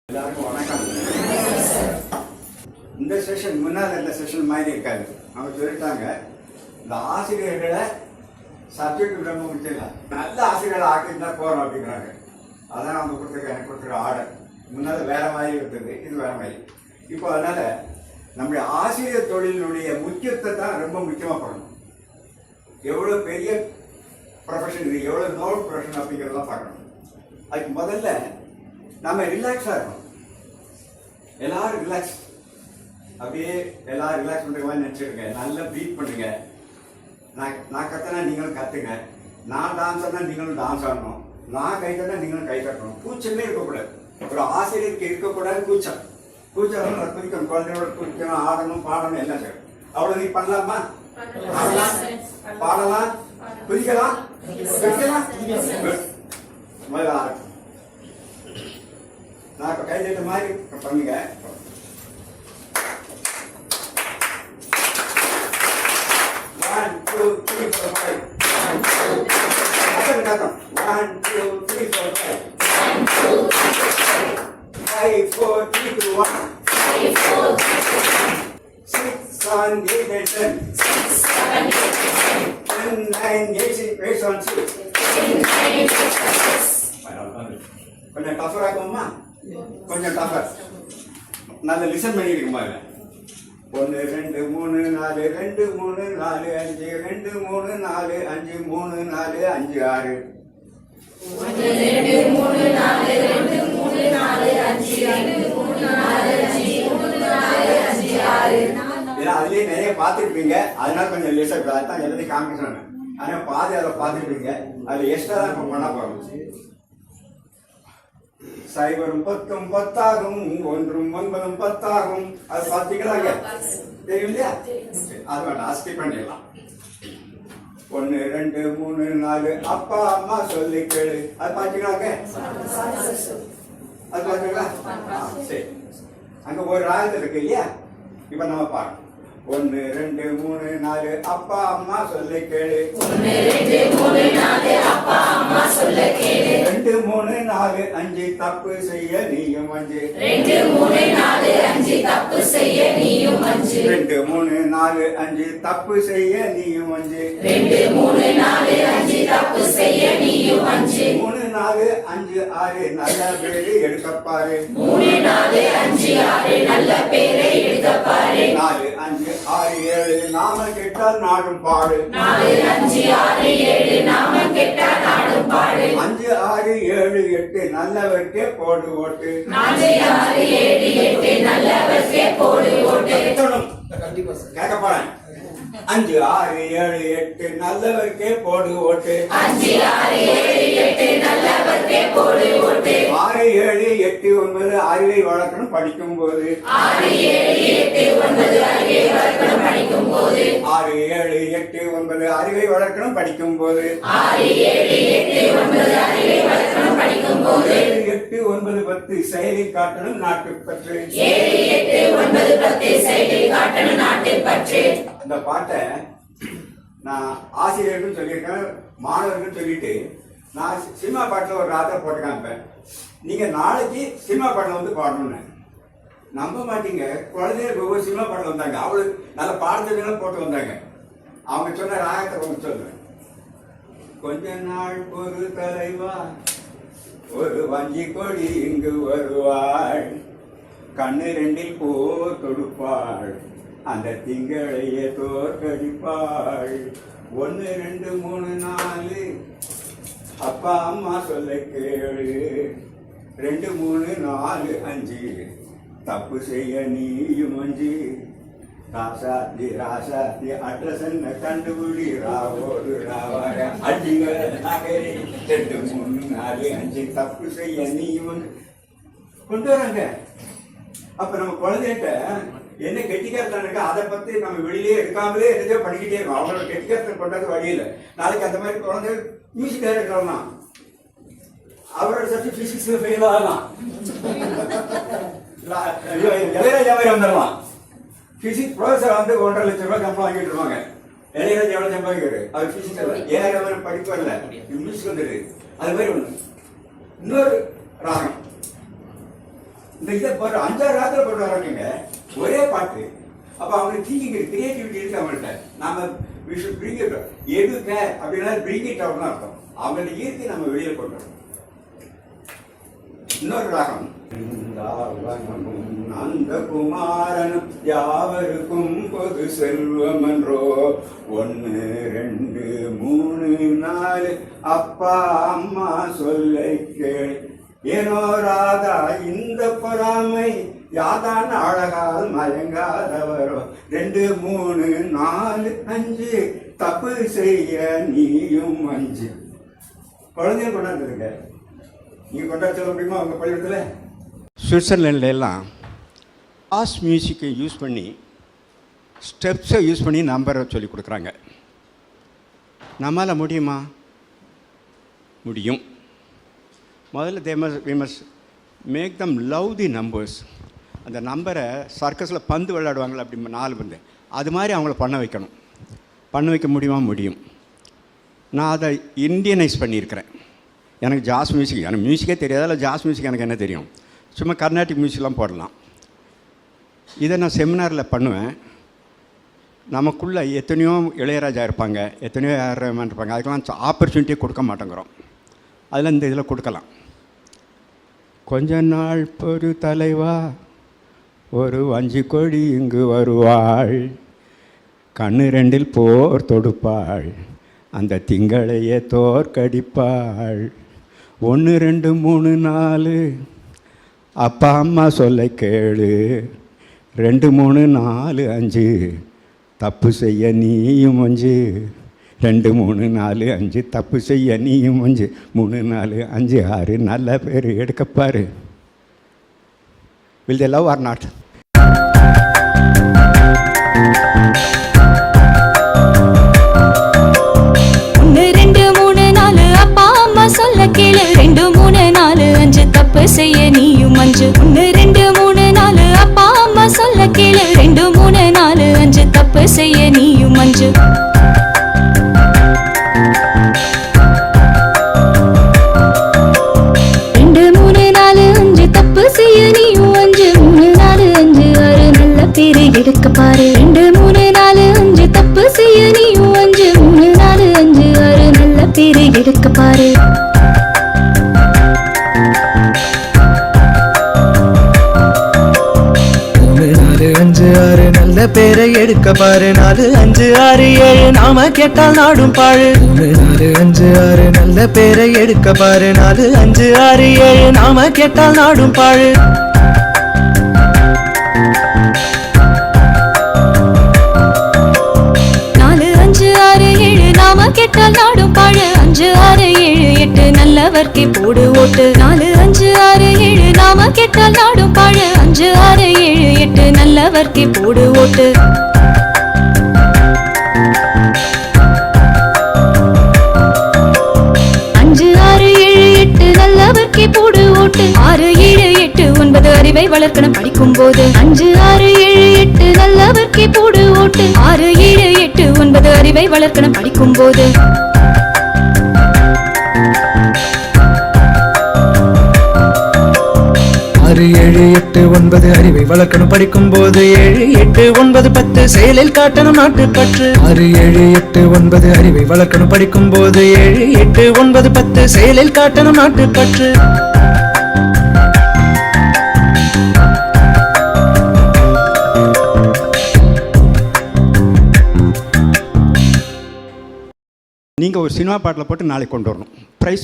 எல்லாருக்கும் வணக்கம். இந்த செஷன் முன்னால் இந்த செஷன் மாதிரி இருக்காது. அவங்க சொல்லிட்டாங்க, இந்த ஆசிரியர்களை சப்ஜெக்ட் ரொம்ப முக்கியம் இல்லை, நல்ல ஆசிரியர்களை ஆக்கிட்டு தான் போகிறோம் அப்படிங்கிறாங்க. அதான் அவங்க கொடுத்துருக்க எனக்கு கொடுத்துருக்க ஆர்டர். முன்னால் வேற மாதிரி இருந்தது, இது வேற மாதிரி. இப்போ அதனால நம்முடைய ஆசிரியர் தொழிலினுடைய முக்கியத்தை தான் ரொம்ப முக்கியமாக பண்ணணும். எவ்வளோ பெரிய ப்ரொஃபஷன் இது, எவ்வளோ நோட் ப்ரொஃபஷன் அப்படிங்கிறதெல்லாம் பார்க்கணும். அதுக்கு முதல்ல நம்ம ரிலாக்ஸாக இருக்கணும். எல்லாரும் ரிலாக்ஸ், அப்படியே எல்லாரும் ரிலாக்ஸ் பண்ணுற மாதிரி நினச்சிருங்க. நல்லா ப்ரீத் பண்ணுங்க. நான் கற்றுனா நீங்களும் கற்றுங்க. நான் டான்ஸ் ஆடினா நீங்களும் டான்ஸ் ஆடணும். நான் கை தட்டினா நீங்களும் கை தட்டணும். கூச்சமே இருக்கக்கூடாது. ஒரு ஆசிரியருக்கு இருக்கக்கூடாது கூச்சம். கூச்சம் குதிக்கணும், குழந்தையோட குதிக்கணும், ஆடணும், பாடணும், எல்லாம் செய்யணும். அவ்வளோ நீ பண்ணலாமா? பாடலாம், குதிக்கலாம், முதல்ல ஆரம்பம். நான் இப்போ கை தட்ட மாதிரி பண்ணுங்க. One, two, three, four, five. 1, 2, 3, 4, 5. 5, 4, 3, 2, 1. 6, 7, 8, 10. 10, 9, 8, 8, 1, 6. கொஞ்சம் டஃபர் ஆகுமா? கொஞ்சம் டஃபர். நல்ல லிசன் பண்ணிருக்குமா? 1 2 3 4 2 3 4 5 2 3 4 5 3 4 5 6. 1 2 3 4 2 3 4 5 2 3 4 5 3 4 5 6. ஏன்னா அதுலயே நிறைய பார்த்துருப்பீங்க, அதனால கொஞ்சம் லிசன். அதான் எல்லாத்தையும் காமிக்கணும். ஆனால் பாதி அதை பார்த்துருப்பீங்க, அதில் எக்ஸ்ட்ரா தான் இப்போ பண்ண போகிறோம். 0 10 10 1 9 10. அது பார்த்தீங்களாங்க, தெரியும் இல்லையா? அது வேண்டாம், ஸ்கிப் பண்ணிடலாம். 1 2 3 4 அப்பா அம்மா சொல்லி கேளு. அது பார்த்தீங்களாங்க, அது பார்த்தீங்களா? சரி, அங்கே ஒரு ராகத்தில் இருக்கு இல்லையா? இப்போ நம்ம பார்க்கணும். 1 2 3 4 அப்பா அம்மா சொல்லி கேளு. 1 2 3 4 அப்பா அம்மா சொல்ல கேளு. 2 3 4 5 தப்பு செய்ய நீயும் அஞ்சு. 2 3 4 5 தப்பு செய்ய நீயும் அஞ்சு. 2 3 4 5 தப்பு செய்ய நீயும் அஞ்சு. 2 3 4 5 தப்பு செய்ய நீயும் அஞ்சு. 3 4 5 6 நல்ல பேரு எடுக்கப்பாரு. 3 4 5 6 நல்ல பேரை எடுக்கப்பாரு. 4 5 6 7 நாம கெட்டால் நாடும் பாடு. 4 5 6 7 நாம கெட்டா நாடும் பாடு. 5 6 7 8 நல்லவர்க்கே போடு ஓட்டு. 4 6 7 8 நல்லவர்க்கே போடு ஓட்டு. கேட்க போறேன். 5 6 7 8 நல்லவர்க்கே போடு ஓட்டு. 5 6 7 8 நல்லவர்க்கே போடு ஓட்டு. 6 7 8 9 அறிவை வளர்க்கணும் படிக்கும் போது. 6 7 8 9 அறிவை வளர்க்கணும் படிக்கும் போது. 6 7 8 9 அறிவை வளர்க்கணும் படிக்கும் போது. 6 7 8 9 அறிவை வளர்க்கணும் படிக்கும் போது. 7 8 9 10 செயலில் காட்டணும் நாட்டுப்பற்று. 7 8 9 10 செயலில் காட்டணும் நாட்டுப்பற்று. இந்த பாட்டை நான் ஆசிரியர்கள் சொல்லியிருக்கேன், மாணவர்கள் சொல்லிட்டு நான் சினிமா பாட்டில் ஒரு ராத்திரி போட்டு காமிப்பேன். நீங்கள் நாளைக்கு சினிமா பாட்டில் வந்து பாடணும்னு நம்ப மாட்டீங்க. குழந்தைங்க ஒவ்வொரு சினிமா பாட்டில் வந்தாங்க, அவளுக்கு நல்ல பாடத்திலும் போட்டு வந்தாங்க. அவங்க சொன்ன ராகத்தை ஒன்று சொல்லுவேன். கொஞ்ச நாள் ஒரு தலைவா ஒரு வஞ்சி கொடி இங்கு வருவாள், கண்ணு ரெண்டில் போ தொடுப்பாள், அந்த திங்களையே தோற்கடிப்பாள். 1 2 3 4 அப்பா அம்மா சொல்ல கேளு. 2 3 4 5 தப்பு செய்ய நீயும் அஞ்சு. ராசாத்தி ராசாத்தி அட்ரஸ் என்ன கண்டுபிடி, ராவோடு ராவாட அடிங்க நகரி. 2 3 4 5 தப்பு செய்ய நீயும் கொண்டு வராங்க. அப்ப நம்ம குழந்தைகிட்ட என்ன கெட்டிக்காரத்தான் இருக்கா, அதை பத்தி நம்ம வெளியிலே எடுக்காமலே எதையோ படிக்கிட்டே இருக்கோம். அவங்களோட கெட்டிக்காரத்தை கொண்டாது வழியில். நாளைக்கு அந்த மாதிரி குழந்தை மியூசிக் டைரக்டர்னா அவரோட சப்ஜெக்ட் பிசிக்ஸ்ல ஃபெயில் ஆகலாம். இளையராஜா மாதிரி வந்துடலாம். பிசிக்ஸ் ப்ரொஃபஸர் வந்து 1.5 லட்சம் ரூபாய் சம்பளம் வாங்கிட்டு இருப்பாங்க. இளையராஜா எவ்வளவு சம்பாதிக்கிறாரு, அவர் பிசிக்ஸ் 7,000 படிப்பு வரல, மியூசிக் வந்துடுது. அது மாதிரி ஒண்ணு. இன்னொரு ராகம் இந்த இதை போடுற 5-6 ராத்திரி போட்டு வராங்க ஒரே பாட்டு. அப்போ அவங்களுக்கு திங்கிங் கிரியேட்டிவிட்டி இருக்கு அவங்கள்ட்ட. நாம பிரிங் இட் எடுக்க அப்படின்னா பிரிங் இட் அவுட்னு அர்த்தம். அவங்கள்ட்ட ஈர்த்து நம்ம வெளியே கொண்டு வரணும். இன்னொரு ராகம் அந்த குமாரனும் யாவருக்கும் பொது செல்வம் என்றோ 1 2 3 4 அப்பா அம்மா சொல்லை கேள் ஏனோ ராதா இந்த பொறாமை யாதான் அழகால் மயங்காதவரோ 2 3 4 5 தப்பு செய்ய நீயும் 5. குழந்தைய கொண்டாந்துருங்க. நீங்கள் கொண்டாட சொல்ல முடியுமா அவங்க பள்ளிக்கூடத்தில்? சுவிட்சர்லாண்டில் எல்லாம் பாஸ் மியூசிக்கை யூஸ் பண்ணி ஸ்டெப்ஸை யூஸ் பண்ணி நம்பரை சொல்லி கொடுக்குறாங்க. நம்மளால் முடியுமா? முடியும். முதல்ல we must make them love the numbers. அந்த நம்பரை சர்க்கஸில் பந்து விளையாடுவாங்களே அப்படி 4 பந்து, அது மாதிரி அவங்கள பண்ண வைக்கணும். பண்ண வைக்க முடியுமா? முடியும். நான் அதை இந்தியனைஸ் பண்ணியிருக்கிறேன். எனக்கு ஜாஸ் மியூசிக், எனக்கு மியூசிக்கே தெரியாதால ஜாஸ் மியூசிக் எனக்கு என்ன தெரியும்? சும்மா கர்நாடிக் மியூசிக்லாம் போடலாம். இதை நான் செமினாரில் பண்ணுவேன். நமக்குள்ளே எத்தனையோ இளையராஜா இருப்பாங்க, எத்தனையோ ஏஆர் ரஹ்மான் இருப்பாங்க, அதுக்கெல்லாம் ஆப்பர்ச்சுனிட்டியே கொடுக்க மாட்டேங்கிறோம். அதில் இந்த இதில் கொடுக்கலாம். கொஞ்ச நாள் பொறு தலைவா, ஒரு வஞ்சி கொடி இங்கு வருவாள், கண்ணு 2 போர் தொடுப்பாள், அந்த திங்களையே தோற்கடிப்பாள். 1 2 3 4 அப்பா அம்மா சொல்ல கேளு, 2 3 4 5 தப்பு செய்ய நீயும் 5, 2 3 4 5 தப்பு செய்ய நீயும் 5, 3 4 5 6 நல்ல பேர் எடுக்கப்பாரு. Will they love or not? 2 செய்ய நீயும் 5, 1 2 3 4 அப்பா அம்மா சொல்ல கேளு, 2 3 4 5 தப்பு செய்ய நீயும் 5. 2 3 4 5 தப்பு செய்ய நீயும் 5, 3 4 5 6 நல்ல பேரு எடுக்க பாரு. 2 3 4 5 தப்பு செய்ய நீயும் 5, 3 4 5 6 நல்ல பேரு எடுக்க பாரு. 5 6 நல்ல பேரை எடுக்க பாரு. 4 5 6 7 நாம கேட்டால் நாடும் பாழு. 4 5 6 நல்ல பேரை எடுக்க பாரு. 4 5 6 7 நாம கேட்டால் நாடும் பாழு. 4 5 6 7 நாம கேட்டால் நாடும் பாழு. 5 6 7 8 நல்லவர்க்கே போடு ஓட்டு. 4 5 6 7 நாம கேட்டால் நாடும் பாழு. 5 6 7 8 நல்லவர்க்கே போடு ஓட்டு. 5 6 7 8 நல்லவர்க்கே போடு ஓட்டு. 6 7 8 9 அறிவை வளர்க்கணும் படிக்கும் போது. 5 6 7 8 நல்லவர்க்கே போடு ஓட்டு. 6 7 8 9 அறிவை வளர்க்கணும் படிக்கும் போது. 6 7 8 9 அறிவை வளர்க்கணும் படிக்கும் போது. 7 8 9 10 செயலில் காட்டணும் நாட்டுப்பற்று. 6 7 8 9 அறிவை வளர்க்கணும் படிக்கும் போது. 7 8 9 10 செயலில் காட்டணும் நாட்டுப்பற்று. நீங்கள் ஒரு சினிமா பாட்டில் போட்டு நாளைக்கு கொண்டு வரணும், ப்ரைஸ்